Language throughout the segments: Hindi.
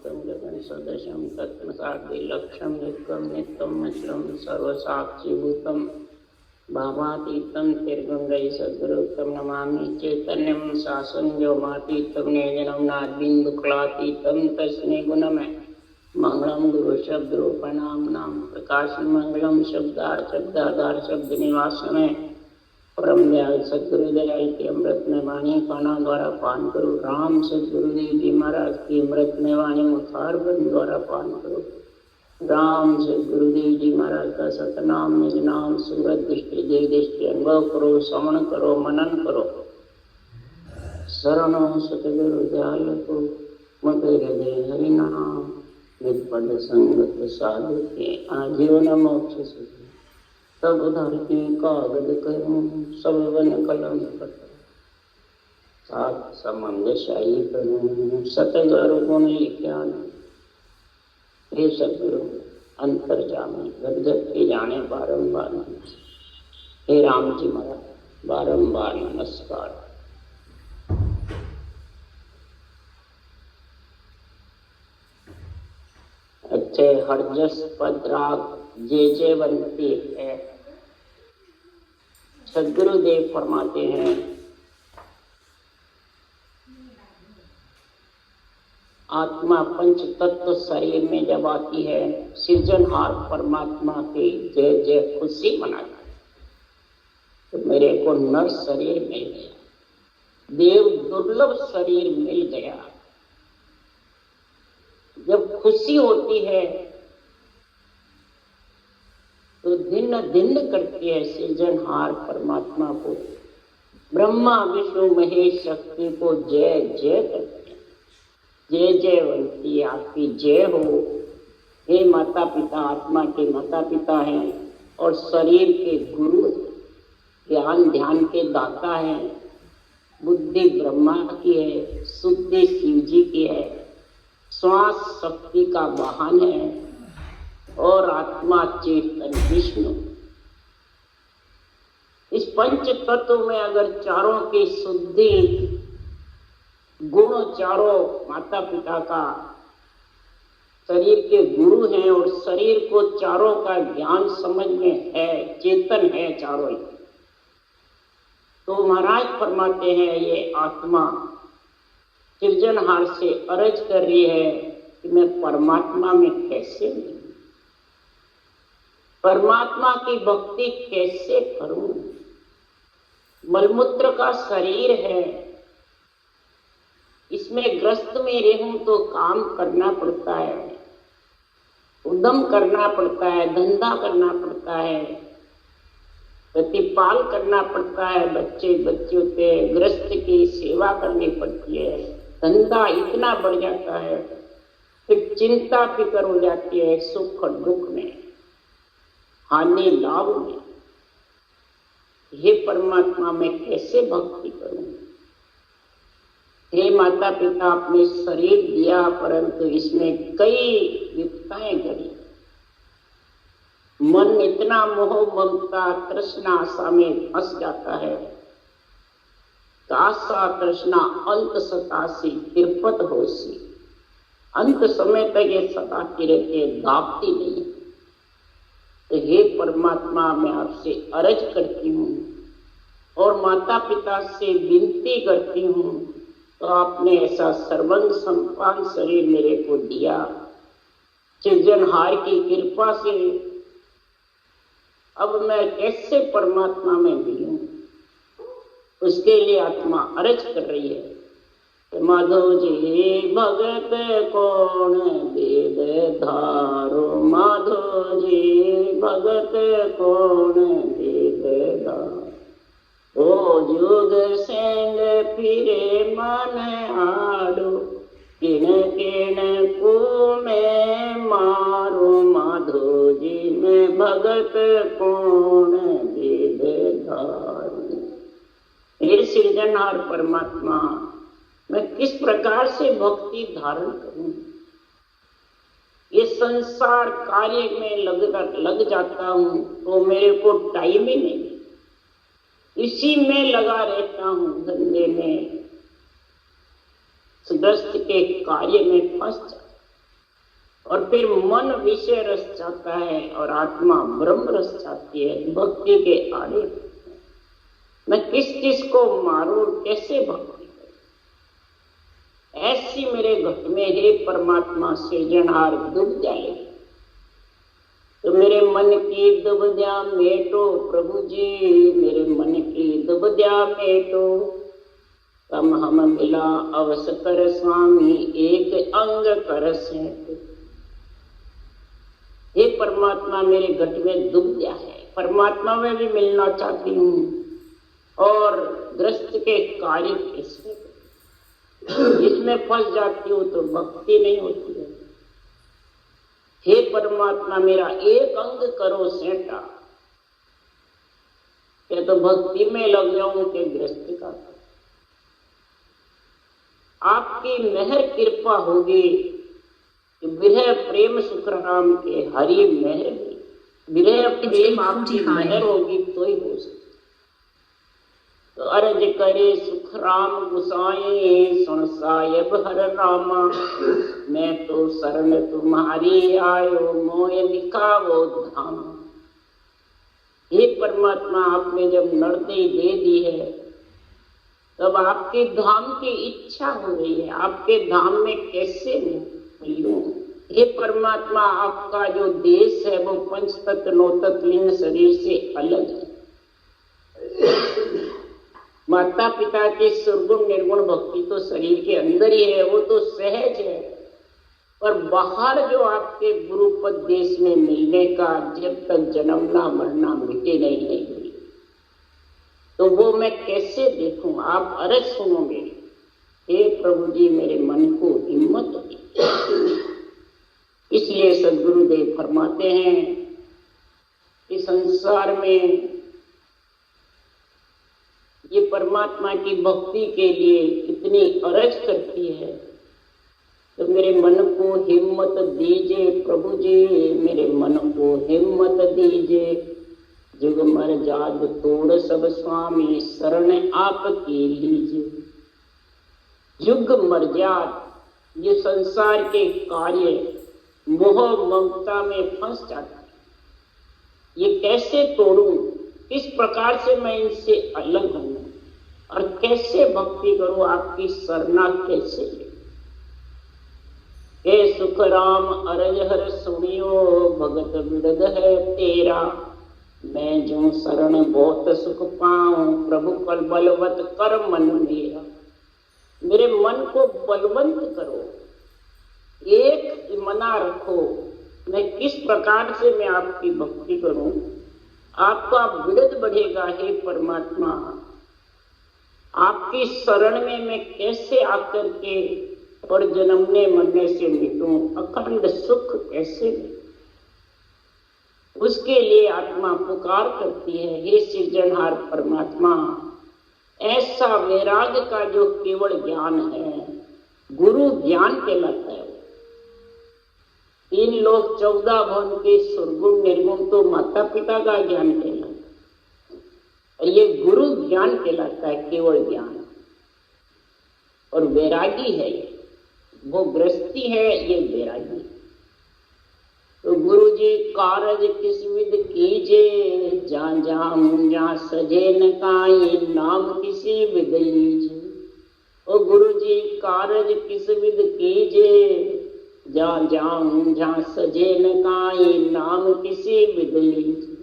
व्याप्तं गगन सदृशं तत्त्वसाक्षिलक्ष्यं नित्यं नित्यमचलं सर्वसाक्षिभूतं भावातीतं तिर्गङ्गै सद्गुरुतं नमामि चैतन्यं शासनव्योमातीतं निजनं नाद्बिन्दुकलातीतं तस्मै गुणमय मंगलम गुरु शब्द रूपनाम नाम प्रकाश मंगलम शब्दाधार शब्द निवास में परम दयाल सदगुरुदेव की अमृत में वाणी पाना द्वारा पान करो। राम सदगुरुदेव जी महाराज की अमृत में वाणी मुखार बन द्वारा पान करो। राम सदगुरुदेव जी महाराज का सतनाम निज नाम सूरत दृष्टि देव दृष्टि अनुभव करो, श्रवण करो, मनन करो। शरणो सतगुरु दयाल को मत हृदय हरि नाम निपद संगत साधु के आजीवन मोक्ष सुखी सब धरती कागज करूं सब वन कलम पट सात संबंध शाही करूं सतगुरु गुण ज्ञान। हे सतगुरु अंतर्जामी गदगद के जाने बारंबार हे राम जी महाराज बारंबार नमस्कार। अच्छे हरजस पदराग जे बनती है। सदगुरुदेव फरमाते हैं आत्मा पंच तत्व शरीर में जब आती है सृजनहार परमात्मा की जय जय खुशी मनाता है। तो मेरे को नर शरीर मिल गया, देव दुर्लभ शरीर मिल गया। जब खुशी होती है तो दिन दिन करती है सृजनहार परमात्मा को, ब्रह्मा विष्णु महेश शक्ति को जय जय करते हैं। जय जयवंती आपकी जय हो। हे माता पिता आत्मा के माता पिता हैं और शरीर के गुरु, ज्ञान ध्यान के दाता हैं। बुद्धि ब्रह्मा की है, शुद्धि शिव जी की है, श्वास शक्ति का वाहन है और आत्मा चेतन विष्णु। इस पंच तत्व में अगर चारों की शुद्धि गुण, चारों माता पिता का शरीर के गुरु हैं और शरीर को चारों का ज्ञान समझ में है, चेतन है चारों, तो महाराज फरमाते हैं ये आत्मा सृजनहार से अर्ज कर रही है कि मैं परमात्मा में कैसे मिलूं, परमात्मा की भक्ति कैसे करूं। मलमूत्र का शरीर है, इसमें ग्रस्त में रहूं तो काम करना पड़ता है, उद्यम करना पड़ता है, धंधा करना पड़ता है, प्रतिपाल करना पड़ता है, बच्चे बच्चों के ग्रस्त की सेवा करनी पड़ती है। धंधा इतना बढ़ जाता है फिर चिंता फिक्र हो जाती है, सुख और दुख में, हानि लाभ में। हे परमात्मा मैं कैसे भक्ति करूं। हे माता पिता आपने शरीर दिया परंतु इसमें कई विपदाएं घड़ी। मन इतना मोह ममता तृष्णा आशा में फंस जाता है, आशा तृष्णा अंत सतासी तिरपत होसी। अंत समय तक ये सताती रहती है, दाबती नहीं। तो हे परमात्मा मैं आपसे अर्ज करती हूँ और माता पिता से विनती करती हूँ, तो आपने ऐसा सर्वंग संपन्न शरीर मेरे को दिया, सृजनहार की कृपा से अब मैं कैसे परमात्मा में मिलूं। उसके लिए आत्मा अर्ज कर रही है, माधो जी भगत कौन वेद धारो, माधो जी भगत कौन वेद धारो। ओ युग सेंग फिरे मन आडो, किन किन को मैं मारो, माधो जी मैं भगत कौन वेद धारो। हे सृजनहार परमात्मा मैं किस प्रकार से भक्ति धारण करूं। ये संसार कार्य में लग जाता हूं तो मेरे को टाइम ही नहीं, इसी में लगा रहता हूं, धंधे में, गृहस्थ के कार्य में फंस जाता। और फिर मन विषय रस चाहता है और आत्मा ब्रह्म रस चाहती है। भक्ति के आड़े मैं किस किस को मारूं, कैसे भक्ति करूं? ऐसी मेरे घट में हे परमात्मा सृजनहार डूब जाए। तो मेरे मन की दुबद्या मेटो प्रभु जी, मेरे मन की दुबद्या मेटो। तम हम मिला अवसर स्वामी, एक अंग कर सेठ। हे परमात्मा मेरे घट में डूब गया है, परमात्मा में भी मिलना चाहती हूँ। और ग्रस्त के कार्य कैसे, इसमें फंस जाती हूँ तो भक्ति नहीं होती है। हे परमात्मा मेरा एक अंग करो सेठा, क्या तो भक्ति में लग जाऊं के ग्रस्त का। आपकी मेहर कृपा होगी, विरह प्रेम सुखराम के हरि मेहर, विरह प्रेम आपकी मेहर होगी तो ही हो सकती। तो अर्ज करे सुखराम गुसाई, सुन साहिब हर रामा। मैं तो शरण तुम्हारी आयो, मोय दिखावो धाम। हे परमात्मा आपने जब नर्दई दे दी है तब आपके धाम की इच्छा हो रही है। आपके धाम में कैसे मिलूं? हे परमात्मा आपका जो देश है वो पंच तत्व नौ तत्व लिंग शरीर से अलग है। माता पिता की सुरगुण निर्गुण भक्ति तो शरीर के अंदर ही है, वो तो सहज है। पर बाहर जो आपके गुरुपद देश में मिलने का जब तक जन्मना मरना मिटे नहीं हुई, तो वो मैं कैसे देखूं? आप अरज सुनो मेरी। हे प्रभु जी मेरे मन को हिम्मत दी। इसलिए सद्गुरुदेव फरमाते हैं कि संसार में ये परमात्मा की भक्ति के लिए कितनी अरज करती है। तो मेरे मन को हिम्मत दीजिए प्रभु जी, मेरे मन को हिम्मत दीजिए। जुग मर जाग तोड़ सब स्वामी, शरण आपकी लीजिए। जुग मर जाग, ये संसार के कार्य मोह ममता में फंस जाता है। ये कैसे तोड़ूं? किस प्रकार से मैं इनसे अलग हूं और कैसे भक्ति करूं? आपकी शरणा कैसे ले? हे सुख राम अरज हर सुनियो, भगत विरद है तेरा। मैं जो शरण बहुत सुख पाऊं, प्रभु पर बलवत कर मन मेरा। मेरे मन को बलवंत करो, एक मना रखो। मैं किस प्रकार से मैं आपकी भक्ति करूं? आपका विरद बढ़ेगा हे परमात्मा। आपकी शरण में मैं कैसे आकर के और जन्मने मरने से मिटूं, अखंड सुख कैसे मिटूं? उसके लिए आत्मा पुकार करती है, हे सृजनहार परमात्मा। ऐसा वैराग्य का जो केवल ज्ञान है, गुरु ज्ञान कहलाता है। 3 लोक 14 भवन के सुरगुण निर्गुण तो माता पिता का ज्ञान कहलाता है, और ये गुरु ज्ञान कहलाता है, केवल ज्ञान। और वैरागी है ये, वो गृहस्थी है, ये वैरागी। तो गुरु जी कारज किस विध कीजे, जहाँ जहाँ सजे न काई, नाम किसी विध लीजे। ओ गुरु जी कारज किस विध कीजे, जहाँ जहाँ सजे न काई, नाम किसी विध लीजे।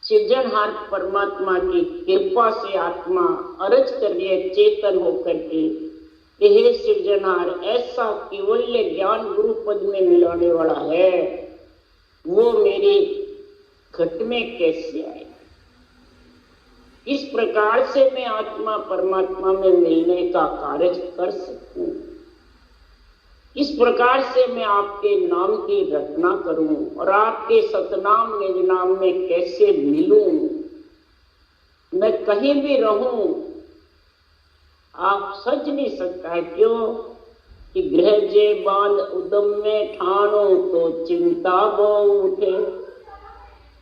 सृजनहार परमात्मा की कृपा से आत्मा अर्ज कर रही है चेतन होकर के, हे सृजनहार ऐसा केवल्य ज्ञान गुरु पद में मिलाने वाला है, वो मेरी घट में कैसे आए? इस प्रकार से मैं आत्मा परमात्मा में मिलने का कार्य कर सकूं। इस प्रकार से मैं आपके नाम की रचना करूं और आपके सतनाम निज नाम में कैसे मिलूं। मैं कहीं भी रहूं, आप सज नहीं सकता है। क्यों कि गृह जे बांध उदम में ठानो, तो चिंता बो उठे।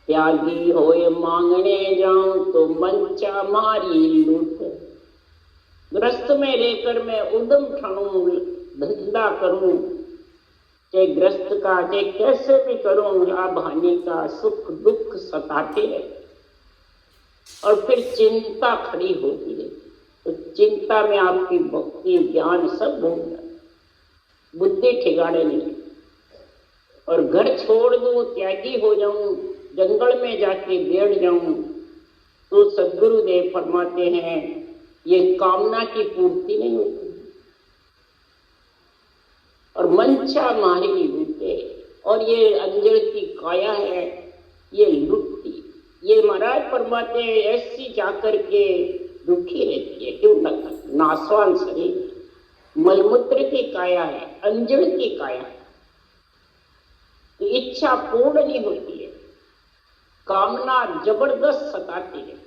त्यागी होए मांगने जाऊं, तो मंचा मारी लूट। ग्रस्त में रहकर मैं उदम ठानूं, धंधा करूं, चाहे ग्रस्त का, चाहे कैसे भी करूं, लाभ हानि का, सुख दुख सताते रहते और फिर चिंता खड़ी होती है। तो चिंता में आपकी भक्ति ज्ञान सब भूल जाए, बुद्धि ठिकाने नहीं। और घर छोड़ दूं, त्यागी हो जाऊं, जंगल में जाके बैठ जाऊं, तो सद्गुरुदेव फरमाते हैं ये कामना की पूर्ति नहीं होती। और मंशा मारी लूटे, और ये अंजड़ की काया है, ये लुटती, ये महाराज फरमाते हैं ऐसी जाकर के दुखी रहती है। क्यों? नासवान शरीर, मलमूत्र की काया है, अंजड़ की काया है, तो इच्छा पूर्ण नहीं होती है, कामना जबरदस्त सताती है।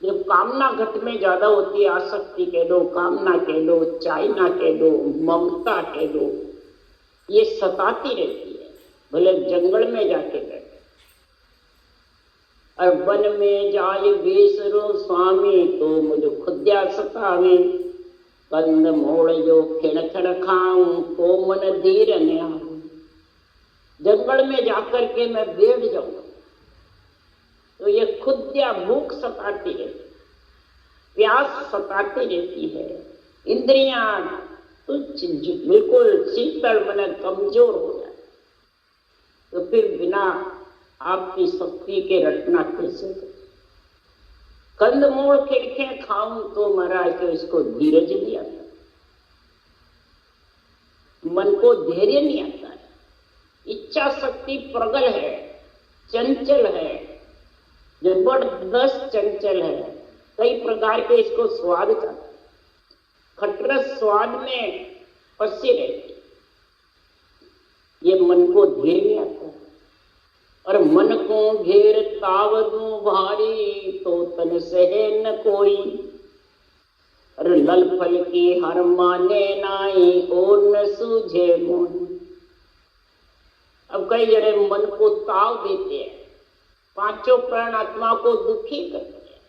जब कामना घट में ज्यादा होती है, आसक्ति कह दो, कामना कह दो, चाइना कह दो, ममता कह दो, ये सताती रहती है, भले जंगल में जाके बैठे। और वन में जाए बेसरो स्वामी, तो मुझे खुद्या सतावे, कंद मोड़ जो खिण खिण खाऊं, तो मन धीर न आऊं। जंगल में जाकर के मैं बैठ जाऊं तो ये खुद्या भूख सताती रहती, प्यास सताती रहती है, इंद्रियां तुच्छ बिल्कुल शीतल मन कमजोर हो जाए। तो फिर बिना आपकी शक्ति के रटना कैसे? कंदमूल खिड़खे खाऊं तो महाराज तो इसको धीरज नहीं आता, मन को धैर्य नहीं आता है, इच्छा शक्ति प्रबल है, चंचल है, जबरदस्त चंचल है, कई प्रकार के इसको स्वाद का खटरस स्वाद में फंसी रहती, ये मन को धैर्य नहीं आता। और मन को घेर तावदू भारी, तो तन सहे न कोई, और लल फल की हर माने नाई, और न सूझे मोही। अब कई जने मन को ताव देते हैं, पांचों प्राण आत्मा को दुखी करते हैं,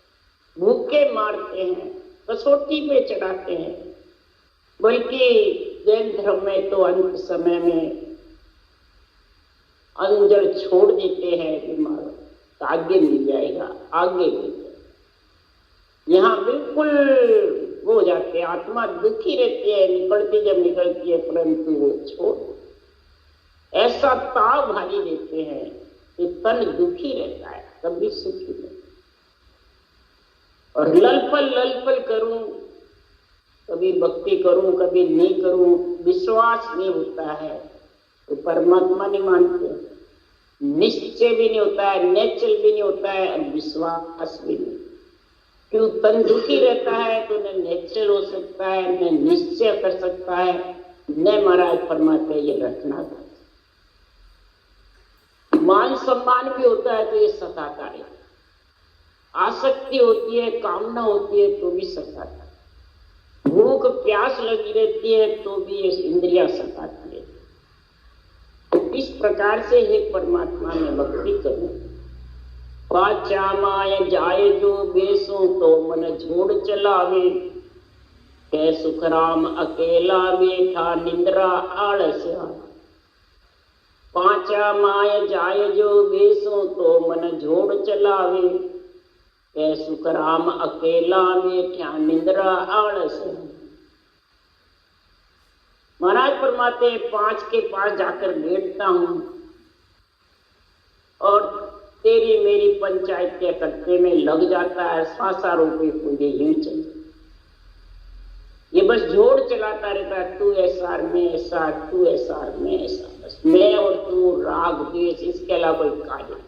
भूखे मारते हैं, कसौटी पे चढ़ाते हैं। बल्कि जैन धर्म में तो अंत समय में अंजड़ छोड़ देते हैं बीमार, तो आगे मिल जाएगा, आगे मिल जाएगा। यहाँ बिल्कुल वो हो जाते हैं, आत्मा दुखी रहती है, निकलती जब निकलती है, परंतु वो छोड़ ऐसा ताव भारी देते हैं कि तन दुखी रहता है, कभी सुखी नहीं। और ललपल करूं, कभी भक्ति करूं, कभी नहीं करूं, विश्वास नहीं होता है, तो परमात्मा नहीं मानते, निश्चय भी नहीं होता है, नेचर भी नहीं होता है, और विश्वास भी नहीं। क्यों? तन दुखी रहता है तो न नेचर हो सकता है, न निश्चय कर सकता है, न महाराज फरमाते ये रखना था। मान सम्मान भी होता है तो ये सताता है, आसक्ति होती है, कामना होती है तो भी सताता है, भूख प्यास लगी रहती है तो भी ये इंद्रियां सताती है। तो इस प्रकार से हे परमात्मा में भक्ति करूं। पाचा माय जाए जो बेसों, तो मन छोड़ चलावे, कै सुखराम अकेला बैठा, निंद्रा आलस आवे। पांचा माय जाय जो बेसों, तो मन झोड़ चलावे, कै सुखराम अकेला बैठा, निंद्रा आलस। महाराज फरमाते हैं, पांच के पास जाकर बैठता हूं और तेरी मेरी पंचायत के कट्टे में लग जाता है, 7 रुपये मुझे यूं चाहिए। ये बस जोड़ चलाता रहता है, तू ऐसा मैं ऐसा, तू ऐसा मैं ऐसा, बस मैं और तू, राग द्वेष, इसके अलावा कोई कार्य।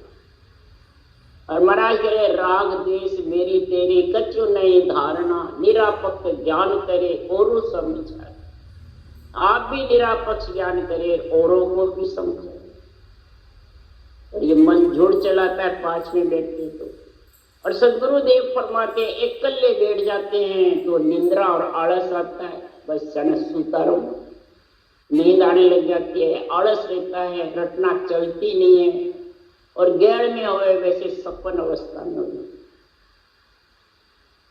और महाराज कह रहे राग द्वेष मेरी तेरी कछु नहीं धारणा, निरापक्ष ज्ञान करे औरों समझाए। आप भी निरापक्ष ज्ञान करे, औरों को भी समझाए। और ये मन जोड़ चलाता है 5 में बैठते तो। और सदगुरुदेव फरमाते हैं, एकल्ले बैठ जाते हैं तो निंद्रा और आलस आता है, बस क्षण सूता रहो, नींद आने लग जाती है, आलस रहता है, घटना चलती नहीं है, और गैर में हो वैसे सपन अवस्था में हो।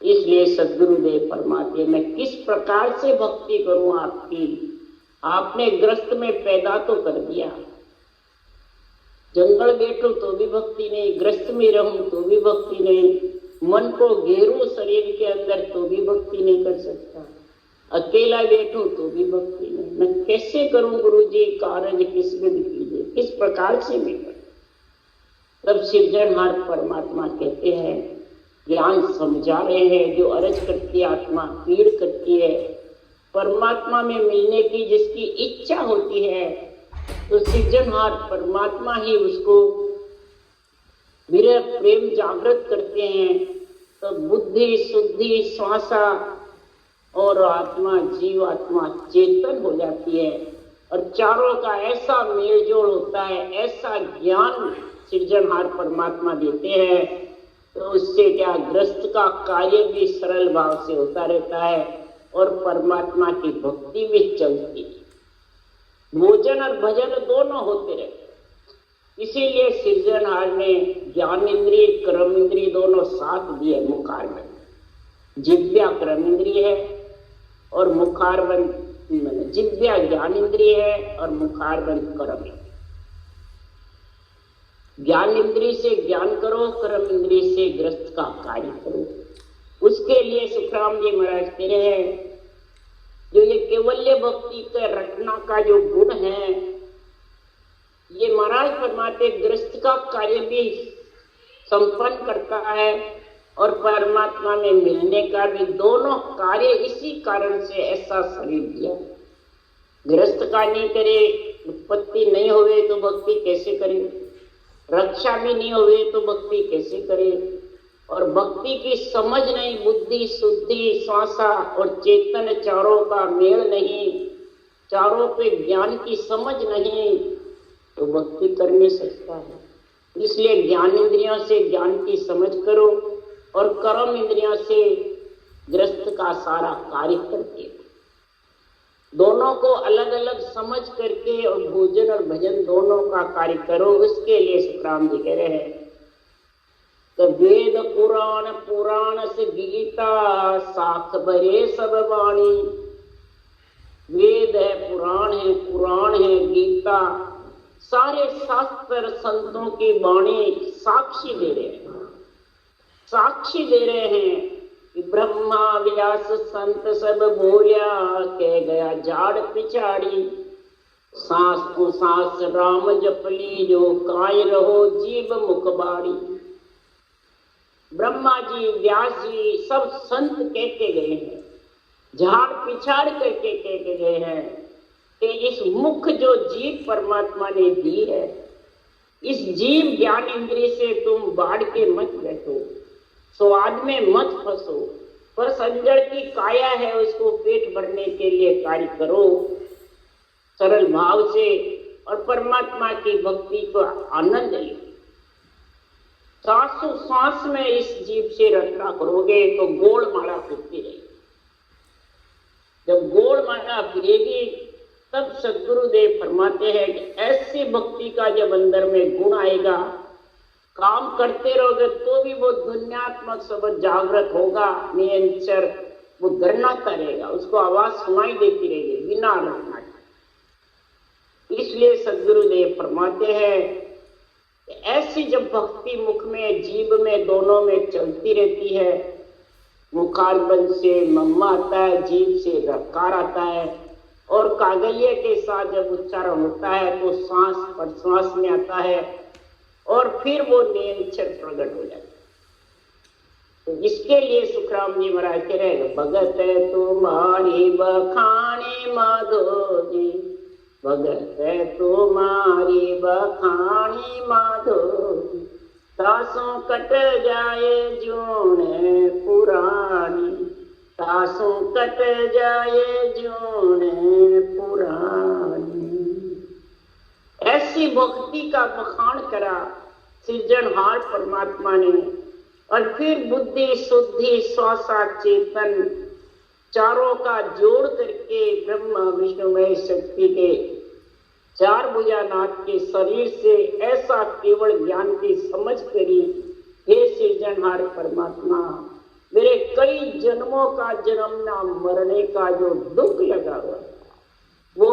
इसलिए सदगुरुदेव फरमाते हैं, मैं किस प्रकार से भक्ति करूं आपकी, आपने ग्रस्त में पैदा तो कर दिया, जंगल बैठो तो भी भक्ति नहीं, ग्रस्त में रहूं तो भी भक्ति नहीं, मन को घेरूं शरीर के अंदर तो भी भक्ति नहीं कर सकता, अकेला बैठूं तो भी भक्ति नहीं। मैं कैसे करूं गुरुजी, कार्य किस विधि कीजिए, किस प्रकार से मैं करूं? तब सृजनहार परमात्मा कहते हैं, ज्ञान समझा रहे हैं, जो अरज करती है आत्मा, पीड़ करती है, परमात्मा में मिलने की जिसकी इच्छा होती है, तो सृजनहार परमात्मा ही उसको विरह प्रेम जागृत करते हैं। तो बुद्धि शुद्धि श्वासा और आत्मा जीवात्मा चेतन हो जाती है और चारों का ऐसा मेलजोल होता है, ऐसा ज्ञान सृजनहार परमात्मा देते हैं। तो उससे क्या ग्रस्त का कार्य भी सरल भाव से होता रहता है और परमात्मा की भक्ति भी चलती है, भोजन और भजन दोनों होते रहते। इसीलिए सृजनहार ने ज्ञान इंद्रिय कर्म इंद्रिय दोनों साथ दिए। मुखारबंद जिव्या कर्म इंद्रिय है और मुखारबंद जिव्या ज्ञान इंद्रिय है और मुखारबंद कर्म इंद्रिय। ज्ञान इंद्रिय से ज्ञान करो, कर्म इंद्रिय से ग्रस्त का कार्य करो। उसके लिए सुखराम जी महाराज कह रहे हैं, जो ये केवल्य भक्ति के रटना का जो गुण है, ये महाराज फरमाते ग्रस्त का कार्य भी संपन्न करता है और परमात्मा में मिलने का भी, दोनों कार्य इसी कारण से ऐसा शरीर दिया। ग्रस्त का नहीं करे, उत्पत्ति नहीं होवे तो भक्ति कैसे करे, रक्षा भी नहीं होवे तो भक्ति कैसे करे, और भक्ति की समझ नहीं, बुद्धि शुद्धि श्वासा और चेतन चारों का मेल नहीं, चारों पे ज्ञान की समझ नहीं, तो भक्ति कर नहीं सकता है। इसलिए ज्ञान इंद्रियों से ज्ञान की समझ करो और कर्म इंद्रियों से ग्रस्त का सारा कार्य करके, दोनों को अलग अलग समझ करके और भोजन और भजन दोनों का कार्य करो। उसके लिए सुखराम जी कह रहे हैं, तो वेद पुराण पुराण से गीता साख भरे सब वाणी। वेद है, पुराण है गीता, सारे शास्त्र संतों की वाणी साक्षी दे रहे हैं, साक्षी दे रहे हैं कि ब्रह्मा व्यास संत सब बोलिया, कह गया झाड़ पिछाड़ी, सांस को सांस राम जपली, जो काय रहो जीव मुखबाड़ी। ब्रह्मा जी व्यास जी सब संत कहते गए हैं, झाड़ पिछाड़ करके कहते गए हैं कि इस मुख जो जीव परमात्मा ने दी है, इस जीव ज्ञान इंद्रिय से तुम बाढ़ के मत बैठो, स्वाद में मत फंसो, पर संजड़ की काया है उसको पेट भरने के लिए कार्य करो सरल भाव से और परमात्मा की भक्ति को आनंद लो। सांसों सांस में इस जीव से रचना करोगे तो गोल माला फिरती रहेगी। जब गोल माला फिरेगी तब सद्गुरुदेव फरमाते हैं कि ऐसी भक्ति का जब अंदर में गुण आएगा, काम करते रहोगे तो भी वो ध्वन्यात्मक शब्द जागृत होगा, निरंतर वो गणनाता रहेगा, उसको आवाज सुनाई देती रहेगी बिना रटना। इसलिए सद्गुरुदेव फरमाते हैं ऐसी जब भक्ति मुख में जीव में दोनों में चलती रहती है, मुखारबंद से मम्मा आता है, जीव से रकार आता है और कागलिया के साथ जब उच्चारण होता है तो सांस प्रश्वास में आता है और फिर वो निरंतर प्रकट हो जाता है। तो इसके लिए सुखराम जी महाराज कह रहे हैं, भगत तुम्हारी बखाने माधो जी, भगत तुम्हारी बखानी माधो, तासों कट जाए जून पुरानी, तासों कट जाए जून पुरानी। ऐसी भक्ति का बखान करा सृजनहार परमात्मा ने और फिर बुद्धि शुद्धि श्वासा चेतन चारों का जोड़ करके ब्रह्मा विष्णु महेश शक्ति के चार भुजानाथ के शरीर से ऐसा केवल ज्ञान की समझ करी, हे सृजनहार परमात्मा, मेरे कई जन्मों का जन्मना मरने का जो दुख लगा हुआ था, वो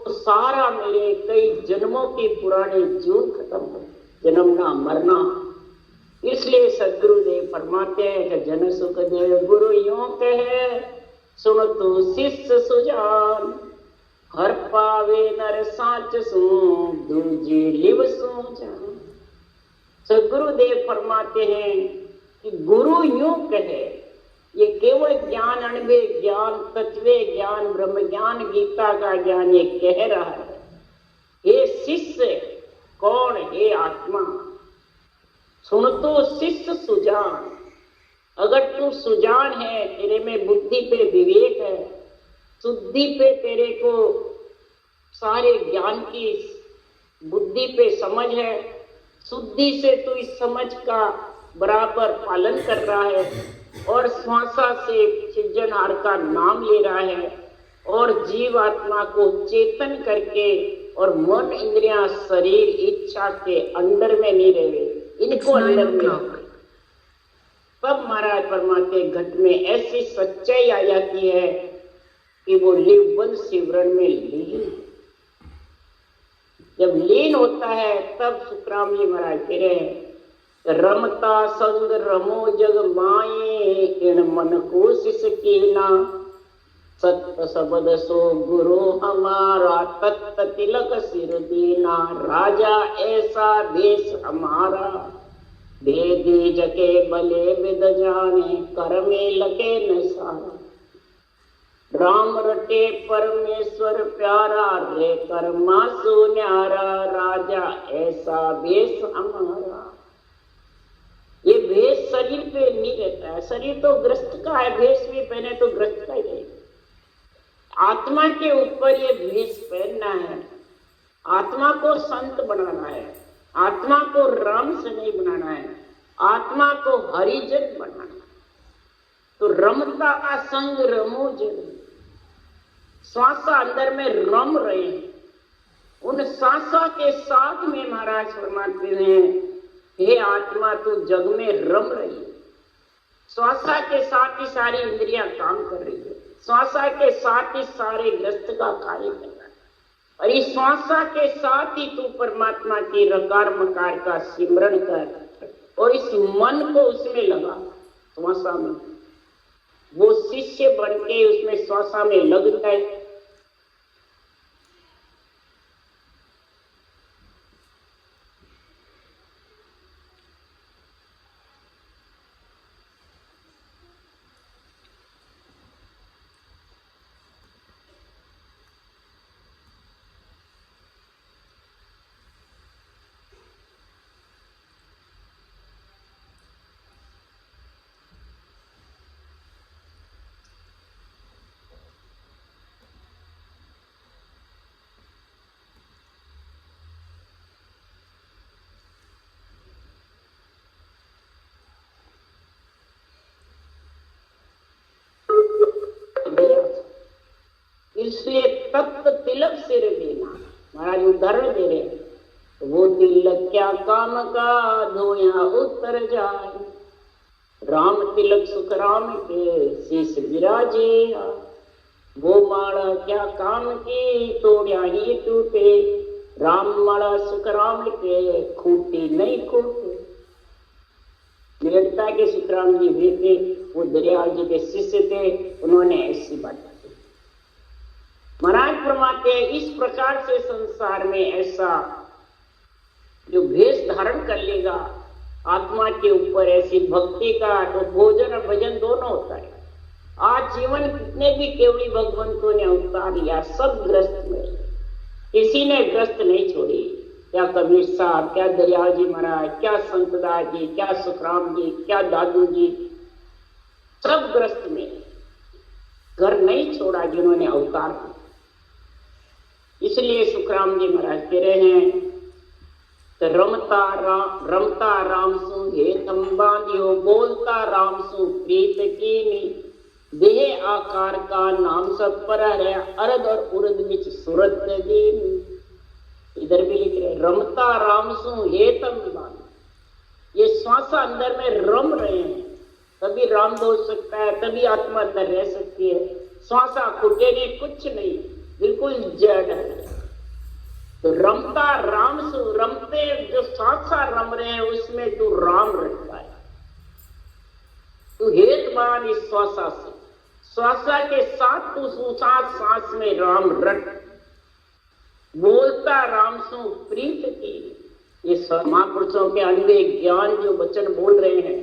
सारा मेरे कई जन्मों की पुरानी जून खत्म हो, जन्मना मरना। इसलिए सदगुरुदेव फरमाते हैं कि जन सुख देव गुरु यूं कहे, सुन तू शिष्य सुजान, हर पावे नर साच सू, दूजी लिव सू जान। सदगुरुदेव फरमाते हैं कि गुरु यूं कहे, ये केवल ज्ञान, अनुभव ज्ञान, तत्व ज्ञान, ब्रह्म ज्ञान, गीता का ज्ञान ये कह रहा है। हे शिष्य कौन? हे आत्मा, सुन तो शिष्य सुजान। अगर तू सुजान है, तेरे में बुद्धि पे विवेक है, शुद्धि पे तेरे को सारे ज्ञान की बुद्धि पे समझ है, शुद्धि से तू इस समझ का बराबर पालन कर रहा है और श्वासा से सृजनहार का नाम ले रहा है और जीवात्मा को चेतन करके और मन, इंद्रियां, शरीर, इच्छा के अंदर में नहीं रहे, इनको अंदर में। तब महाराज परमात्मा घट में ऐसी सच्चाई आ जाती है कि वो लिवबंद सिमरन में लीन। जब लीन होता है तब सुखराम जी महाराज कह रहे हैं, रमता संग रमो जग माए, इन मन को शिष कीना, सत्य शब्द सो गुरु हमारा, तत्त तिलक सिर दीना, राजा ऐसा देश हमारा, भेदी जके बले विद जाने, कर में लगे न सारा, राम रटे परमेश्वर प्यारा, रे कर्मा सो न्यारा, राजा ऐसा भेष हमारा। ये भेष शरीर पे नहीं रहता है, शरीर तो ग्रस्त का है, भेष भी पहने तो ग्रस्त का ही है। आत्मा के ऊपर ये भेष पहनना है, आत्मा को संत बनाना है, आत्मा को राम से नहीं बनाना है, आत्मा को हरिजन बनाना है। तो रमता का संग रमो जग, श्वासा अंदर में रम रहे हैं, उन श्वासा के साथ में महाराज फरमाते हैं, हे आत्मा तू जग में रम रही है। श्वासा के साथ ही सारी इंद्रियां काम कर रही है, श्वासा के साथ ही सारे ग्रस्त का कार्य कर रहा है, और इस श्वासा के साथ ही तू परमात्मा की रकार मकार का सिमरन कर और इस मन को उसमें लगा, श्वासा में। वो शिष्य बन के उसमें श्वासा में लग जाए। इसलिए तत्व तिलक सिर देना, महाराज उदाहरण दे रहे हैं, तो वो तिलक क्या काम का, धोया उतर जाए, राम तिलक सुख राम के शीश विराजे, वो माला क्या काम की, तोड़िया ही टूटे, राम माला सुख राम के, खूटी नहीं खूटे। निरंता के सुखराम जी भी थे, वो दरियाल जी के शिष्य थे, उन्होंने ऐसी बात महाराज फरमाते हैं। इस प्रकार से संसार में ऐसा जो भेष धारण कर लेगा आत्मा के ऊपर, ऐसी भक्ति का, तो भोजन और भजन दोनों होता है। आज जीवन कितने भी केवड़ी भगवंतों ने अवतार लिया, सब ग्रस्त में, किसी ने ग्रस्त नहीं छोड़ी। क्या कबीर साहब, क्या दरियाल जी महाराज, क्या संतदास जी, क्या सुखराम जी, क्या दादू जी, सब ग्रस्त में, घर नहीं छोड़ा जिन्होंने अवतार किया। इसलिए सुखराम जी महाराज कह रहे हैं, तो रमता राम सु हेतम बांधियो, बोलता राम सु प्रीत कीनी, देह आकार का नाम सब पर है, अरद और उर्द बिच सूरत दीनी। इधर भी लिख रहे, रमता राम सु हेतम बांध, ये श्वासा अंदर में रम रहे हैं, तभी राम हो सकता है, तभी आत्मा अंदर रह सकती है। श्वासा खुटे ने कुछ नहीं, बिल्कुल जड़ है। तो रमता राम सु, रमते जो साथ साथ रम रहे हैं उसमें तू राम रखता है। तू हेतमान इस श्वासा से, श्वासा के साथ तू सुसात सांस में राम रट, बोलता राम सु प्रीत के। ये महापुरुषों के अंधे ज्ञान जो वचन बोल रहे हैं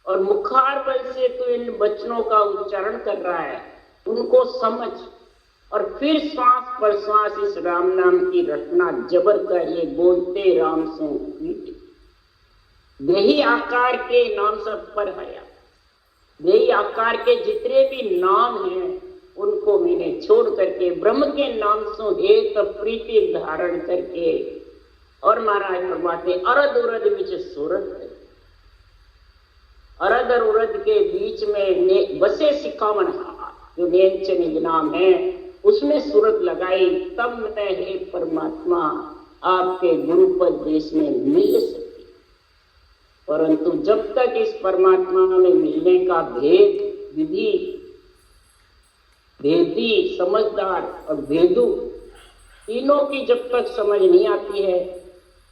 और मुखार बल से तू इन वचनों का उच्चारण कर रहा है, उनको समझ और फिर श्वास पर श्वास इस राम नाम की रटना जबर कर, ये बोलते राम सो प्रीत। देही आकार के नाम सब पर हया, देही आकार के जितने भी नाम हैं उनको मैंने छोड़ करके ब्रह्म के नाम से एक प्रीति धारण करके, और महाराज फरमाते अरद उरद विच सूरत, अरद और उरद के बीच में बसे सिखावन हाथ जो नेंच निज नाम है उसमें सूरत लगाई, तब मैं हे परमात्मा आपके गुरुपद देश में मिल सके। परंतु जब तक इस परमात्मा में मिलने का भेद विधि भेदी समझदार और भेदू तीनों की जब तक समझ नहीं आती है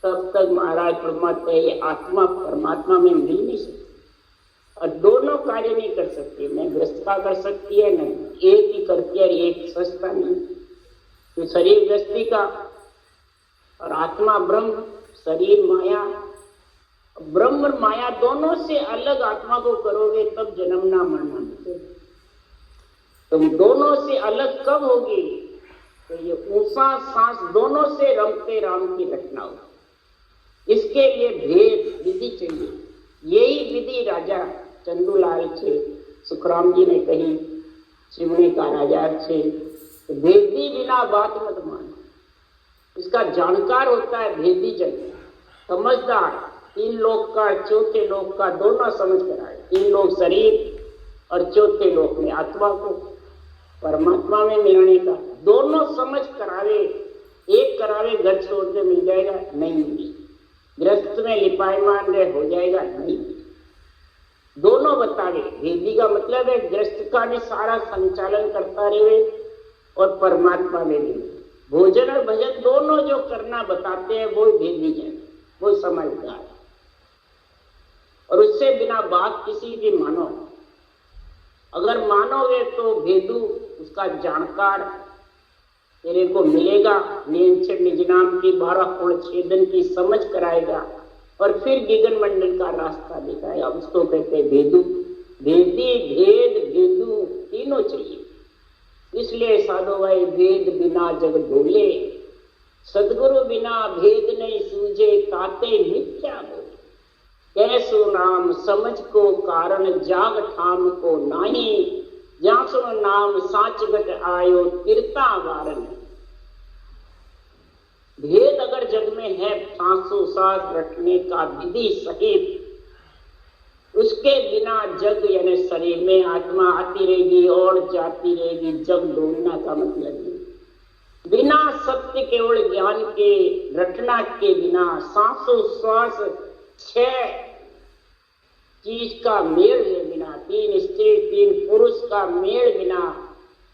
तब तक महाराज परमात्मा ये आत्मा परमात्मा में मिल नहीं सकती, और दोनों कार्य नहीं कर सकती। न ग्रस्तता कर सकती है, न एक ही करती है, एक सस्ता नहीं। तो शरीर ग्रस्ती का और आत्मा ब्रह्म, शरीर माया, ब्रह्म और माया दोनों से अलग आत्मा को करोगे तब जन्मना मरना मिलेगा। तुम दोनों से अलग कब होगी? तो ये ऊंचा सांस दोनों से रमते राम की रचना होगी। इसके लिए भेद विधि चाहिए। यही विधि राजा चंदूलाल थे, सुखराम जी ने कही, सिमनी का राजा थे। तो भेदी बिना बात मत मान, इसका जानकार होता है भेदी जन, समझदार, तीन लोक का चौथे लोक का दोनों समझ कर आए। तीन लोक शरीर और चौथे लोक में आत्मा को परमात्मा में मिलने का दोनों समझ करावे। एक करावे घर छोड़ के मिल जाएगा नहीं, ग्रस्त में लिपायमान रहे हो जाएगा नहीं, दोनों बतावे। भेदी का मतलब है ग्रस्त का भी सारा संचालन करता रहे और परमात्मा में भी भोजन और भजन दोनों जो करना बताते हैं वो भेदी है, वो समझदार है। और उससे बिना बात किसी की मानो, अगर मानोगे तो भेदू उसका जानकार तेरे को मिलेगा, निज नाम की 12 कोण छेदन की समझ कराएगा और फिर गिगन मंडल का रास्ता दिखाएगा। उसको कहते भेदू। भेदी भेद भेदू तीनों चाहिए। इसलिए साधो भाई भेद बिना जग डोले, सदगुरु बिना भेद नहीं सूझे, ताते मिथ्या बोले। कैसो नाम समझ को कारण जाग ठाम को नाही, जासो नाम साच गट आयो तिरता वारन। भेद अगर जग में है सांसों सांस रखने का विधि सहित, उसके बिना जग यानी शरीर में आत्मा आती रहेगी और जाती रहेगी। जग डोलना का मतलब नहीं। बिना सत्य केवल ज्ञान के रटना के बिना सांसों श्वास 6 चीज का मेल है बिना, 3 स्त्री 3 पुरुष का मेल बिना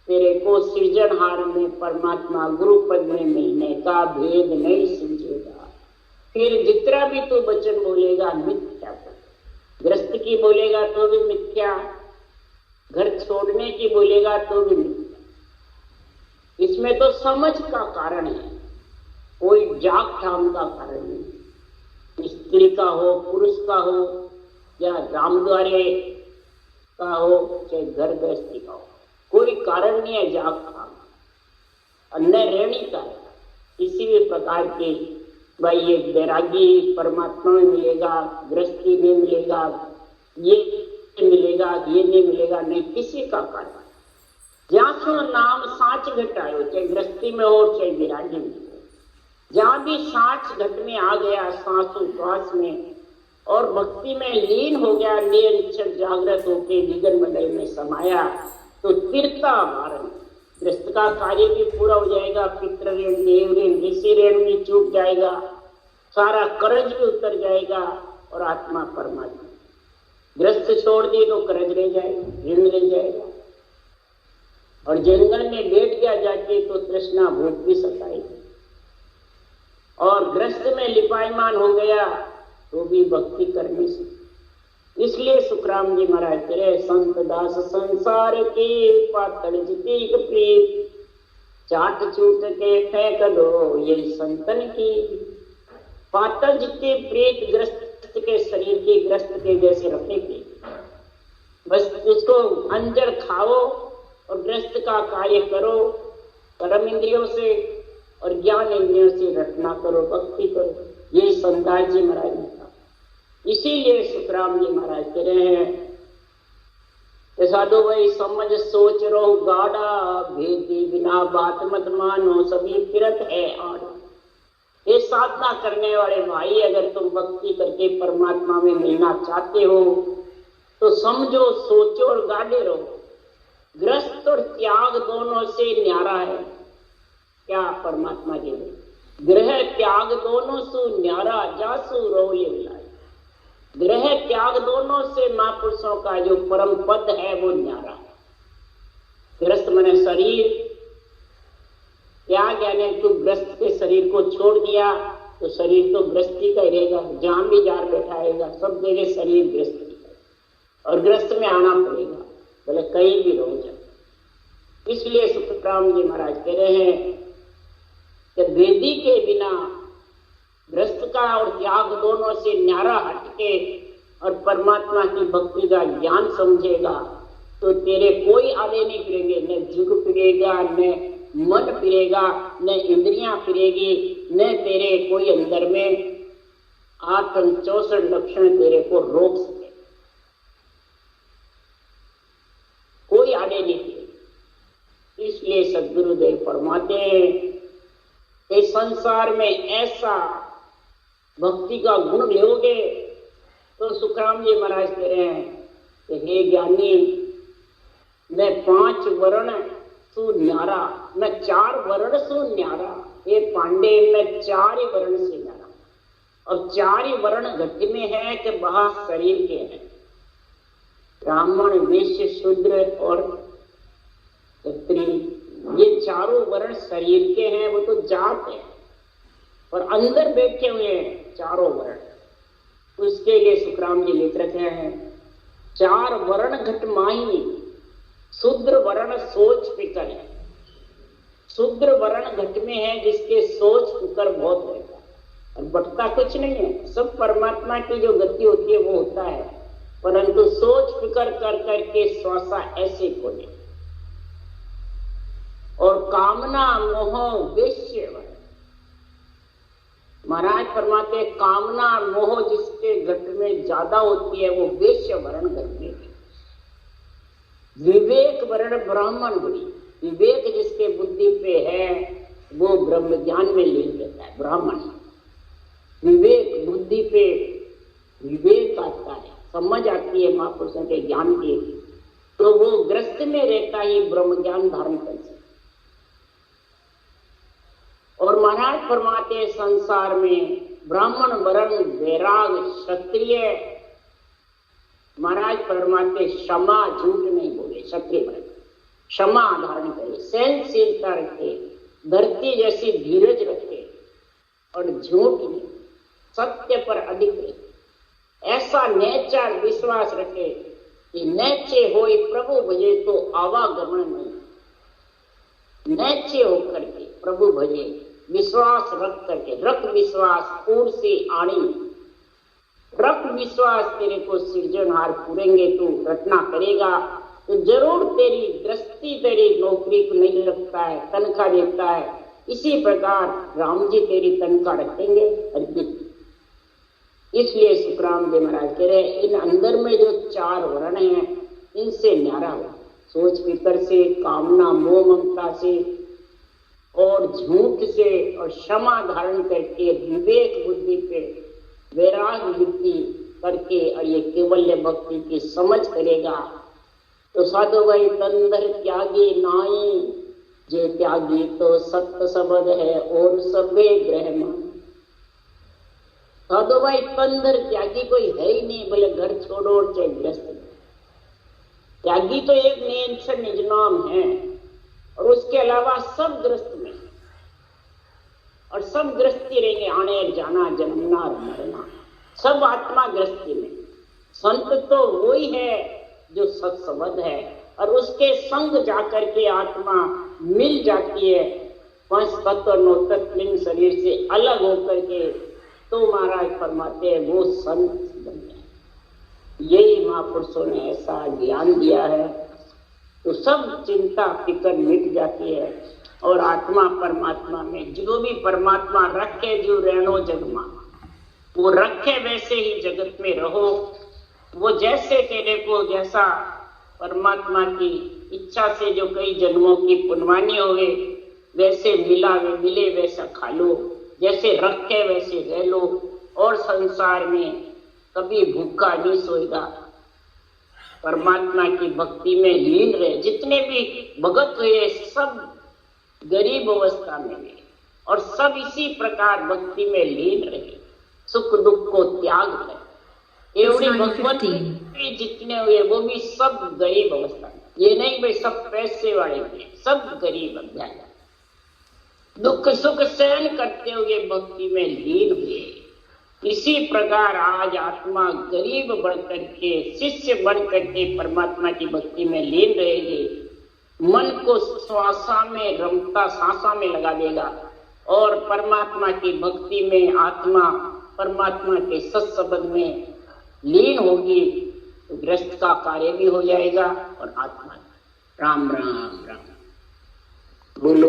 तेरे को सृजनहार में परमात्मा गुरुपद में मिलने का भेद नहीं सूझेगा। फिर जितना भी तू वचन बोलेगा मिथ्या, ग्रस्त की बोलेगा तो भी मिथ्या, घर छोड़ने की बोलेगा तो भी मिथ्या। इसमें तो समझ का कारण है, कोई जाग ठाम का कारण नहीं। स्त्री का हो, पुरुष का हो, या रामद्वारे का हो, चाहे घर गृहस्थी का हो, कोई कारण नहीं है जाग ठाम। अन्य रहनी का है किसी भी प्रकार के, भाई ये बैरागी परमात्मा में मिलेगा, गृहस्थी में मिलेगा, ये मिलेगा, ये नहीं मिलेगा, नहीं किसी का कारण। जहाँ सो नाम साच घटायो, चाहे गृहस्थी में हो चाहे बैरागी में हो, जहाँ भी साच घट में आ गया सांसोश्वास में और भक्ति में लीन हो गया, निरंतर जागृत होके निगन मंडल में समाया, तो तीर्था वारण, गृहस्थ का कार्य भी पूरा हो जाएगा। पितृ ऋण, देव ऋण, ऋषि ऋण भी चूक जाएगा, सारा कर्ज भी उतर जाएगा और आत्मा परमात्मा। गृहस्थ छोड़ दी तो कर्ज रह जाएगा, ऋण रह जाएगा। और जंगल में बैठ गया जाके तो तृष्णा भूख भी सताएगी, और ग्रस्त में लिपायमान हो गया तो भी भक्ति करने से। इसलिए सुखराम जी महाराज कह रहे, संत दास संसार के पातल जितीक प्रीत, चाट चूट के फेंक दो यही संतन की। पातल जितने प्रीत ग्रस्त के शरीर के, ग्रस्त के जैसे रखने की, बस उसको अंजर खाओ और ग्रस्त का कार्य करो, कर्म इंद्रियों से और ज्ञान इंद्रियों से रटना करो, भक्ति करो। ये संतान जी महाराज ने कहा। इसीलिए सुखराम जी महाराज कह रहे हैं, साधु भाई समझ सोच रहो गाढ़ा, भेदी बिना बात मत मानो, सभी फिरत है आड़ा। ये साधना करने वाले भाई, अगर तुम भक्ति करके परमात्मा में मिलना चाहते हो तो समझो, सोचो और गाढ़े रहो। ग्रस्त और त्याग दोनों से न्यारा है क्या परमात्मा जी ने? ग्रह त्याग दोनों सु न्यारा, जासु रो ये मिलाए। ग्रह त्याग दोनों से महापुरुषों का जो परम पद है वो न्यारा है। ग्रस्त मैंने शरीर त्याग, यानी तू ग्रस्त के शरीर को छोड़ दिया तो शरीर तो ग्रस्ती का ही रहेगा, जहां भी जार बैठाएगा सब जगह शरीर ग्रस्ती है, और ग्रस्त में आना पड़ेगा, बोले कहीं भी रहो जाए। इसलिए सुखराम जी महाराज कह रहे हैं कि वेदी के बिना ग्रस्त का और त्याग दोनों से न्यारा हटके और परमात्मा की भक्ति का ज्ञान समझेगा तो तेरे कोई आगे नहीं फिरेंगे, न जुग फिरेगा, न मन फिरेगा, न इंद्रियां फिरेगी, न तेरे कोई अंदर में 864 लक्षण तेरे को रोक सके, कोई आगे नहीं फिरेगा। इसलिए सद्गुरुदेव फरमाते हैं, इस संसार में ऐसा भक्ति का गुण लोगे तो सुखराम जी महाराज कह रहे हैं कि हे ज्ञानी, मैं 5 वर्ण सु न्यारा, मैं 4 वर्ण सु न्यारा। ये पांडे, मैं 4 ही वर्ण से न्यारा, और 4 ही वर्ण घट में है कि वह शरीर के हैं। ब्राह्मण, वैश्य, शूद्र और क्षत्रिय, ये चारों वर्ण शरीर के हैं, वो तो जात है, और अंदर बैठे हुए हैं चारों वर्ण। उसके लिए सुखराम जी लिख रखे हैं, 4 वर्ण घट माही, शूद्र वर्ण सोच फिकर है। शूद्र वर्ण घट में है जिसके सोच फिकर बहुत रहता है, और बटता कुछ नहीं है, सब परमात्मा की जो गति होती है वो होता है, परंतु सोच फिकर कर करके श्वासा ऐसे खोले। और कामना मोह वेश्य, महाराज फरमाते कामना मोह जिसके घट में ज्यादा होती है वो वेश्य वर्ण घट में है। विवेक वर्ण ब्राह्मण बड़ी, विवेक जिसके बुद्धि पे है वो ब्रह्म ज्ञान में लीन रहता है, ब्राह्मण। विवेक बुद्धि पे विवेक आता है, समझ आती है महापुरुषों के ज्ञान की, तो वो ग्रस्त में रहता ही ब्रह्म ज्ञान धारण कर सकता। और महाराज फरमाते संसार में ब्राह्मण वर्ण वैराग क्षत्रिय, महाराज फरमाते क्षमा, झूठ नहीं बोले, क्षत्रिय वर्ण क्षमा धारण करे, सहनशीलता रखे, धरती जैसी धीरज रखे, और झूठ नहीं, सत्य पर अधिक रहे। ऐसा नेचर विश्वास रखे कि नैचे होए प्रभु भजे तो आवागमन नहीं, नैचे होकर के प्रभु भजे, विश्वास रख करके, रख विश्वास और से आनी, रख विश्वास, तेरे को सृजनहार पूरेंगे, तू रटना करेगा तो जरूर तेरी गृहस्थी, तेरी नौकरी को नहीं रखता है, तनख्वाह देता है, इसी प्रकार राम जी तेरी तनख्वाह रखेंगे अर्पित। इसलिए सुखराम जी महाराज कह रहे इन अंदर में जो 4 वर्ण हैं इनसे न्यारा हो, सोच फिकर से, कामना मोह ममता से और झूठ से, और क्षमा धारण करके विवेक बुद्धि पे वैराग वृत्ति करके, और ये केवल्य भक्ति की समझ करेगा तो साधु भाई तंदर त्यागी नाई, जे त्यागी तो सत्य शब्द है और सबे ग्रह मान। साधु भाई तंदर त्यागी कोई है ही नहीं, बोले घर छोड़ो और चाहे ग्रस्त। त्यागी तो एक निज नाम है, और उसके अलावा सब ग्रस्त में, और सब ग्रस्ती रहेंगे, आने जाना, जन्मना और मरना, सब आत्मा ग्रस्ती में। संत तो वही है जो सत्संबद्ध है, और उसके संग जाकर के आत्मा मिल जाती है पंच तत्व नौ तत्व लिंग शरीर से अलग होकर के, तो महाराज फरमाते हैं वो संत बन गए। यही महापुरुषों ने ऐसा ज्ञान दिया है, तो सब चिंता फिकर मिट जाती है, और आत्मा परमात्मा में जो भी परमात्मा रखे जो रहनो जगमा, वो रखे वैसे ही जगत में रहो। वो जैसे तेरे को जैसा परमात्मा की इच्छा से जो कई जन्मों की पुण्यवानी हो गए, वैसे मिले वैसा खा लो, जैसे रखे वैसे रह लो, और संसार में कभी भूखा नहीं सोएगा। परमात्मा की भक्ति में लीन रहे। जितने भी भगत हुए सब गरीब अवस्था में रहे, और सब इसी प्रकार भक्ति में लीन रहे, सुख दुख को त्याग रहे। एवढी भगवान जितने हुए वो भी सब गरीब अवस्था में। ये नहीं भाई सब पैसे वाले थे, सब गरीब अज्ञान, दुख सुख सहन करते हुए भक्ति में लीन हुए। इसी प्रकार आज आत्मा गरीब बनकर के, शिष्य बनकर के परमात्मा की भक्ति में लीन रहेगी। मन को श्वासा में रमता सांसा में लगा देगा, और परमात्मा की भक्ति में आत्मा परमात्मा के सत्संबंध में लीन होगी, तो गृहस्थ का कार्य भी हो जाएगा और आत्मा। राम राम राम बोलो।